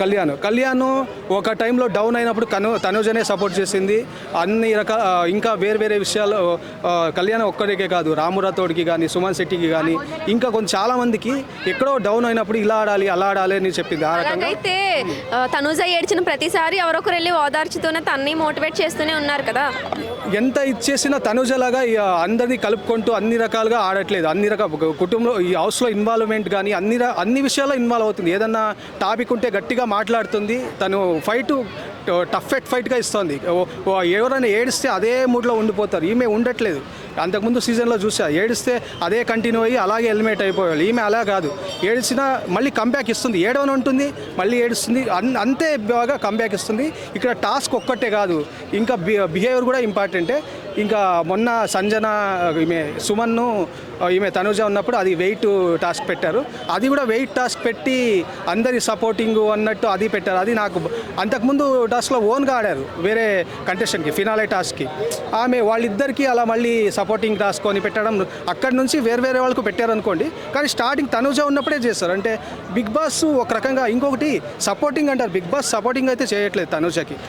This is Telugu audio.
కళ్యాణ్ ఒక టైంలో డౌన్ అయినప్పుడు తనుజనే సపోర్ట్ చేసింది. అన్ని రకాల ఇంకా వేరే వేరే విషయాలు కళ్యాణ్ ఒక్కడికే కాదు, రాము రాథోడ్కి కానీ, సుమన్ శెట్టికి కానీ, ఇంకా చాలా మందికి ఎక్కడో డౌన్ అయినప్పుడు ఇలా ఆడాలి అలా ఆడాలి అని చెప్పింది. ఆ రకంగా అయితే తనుజ ఏడ్చిన ప్రతిసారి ఎవరొకరు వెళ్ళి ఓదార్చుతూనే తన్ని మోటివేట్ చేస్తూనే ఉన్నారు కదా. ఎంత ఇచ్చేసినా తనుజలాగా అందరినీ కలుపుకుంటూ అన్ని రకాలుగా ఆడట్లేదు. అన్ని రకాల కుటుంబంలో ఈ హౌస్లో ఇన్వాల్వ్మెంట్ కానీ అన్ని విషయాల్లో ఇన్వాల్వ్ అవుతుంది. ఏదన్నా టాపిక్ ఉంటే గట్టిగా మాట్లాడుతుంది. తను టఫ్ ఫైట్గా ఇస్తుంది. ఎవరైనా ఏడిస్తే అదే మూడ్లో ఉండిపోతారు. ఈమె ఉండట్లేదు. అంతకుముందు సీజన్లో చూసా, ఏడిస్తే అదే కంటిన్యూ అయ్యి అలాగే ఎలిమినేట్ అయిపోయాడు. ఈమె అలా కాదు, ఏడిసినా మళ్ళీ కంబ్యాక్ ఇస్తుంది. ఏడవని ఉంటుంది, మళ్ళీ ఏడుస్తుంది, అంతే బాగా కంబ్యాక్ ఇస్తుంది. ఇక్కడ టాస్క్ ఒక్కటే కాదు, ఇంకా బిహేవియర్ కూడా ఇంపార్టెంటే. ఇంకా మొన్న సంజన ఈమె సుమన్ను ఈమె తనుజ ఉన్నప్పుడు అది వెయిట్ టాస్క్ పెట్టారు. అది కూడా వెయిట్ టాస్క్ పెట్టి అందరి సపోర్టింగ్ అన్నట్టు అది పెట్టారు. అది నాకు అంతకుముందు టాస్క్లో ఓన్గా ఆడారు వేరే కంటెస్టెంట్కి, ఫినాలే టాస్క్కి. వాళ్ళిద్దరికీ అలా మళ్ళీ సపోర్టింగ్ టాస్క్ అని పెట్టడం, అక్కడి నుంచి వేరే వాళ్ళకు పెట్టారనుకోండి. కానీ స్టార్టింగ్ తనుజ ఉన్నప్పుడే చేస్తారు. అంటే బిగ్ బాస్ ఒక రకంగా ఇంకొకటి సపోర్టింగ్ అంటారు, బిగ్ బాస్ సపోర్టింగ్ అయితే చేయట్లేదు తనుజకి.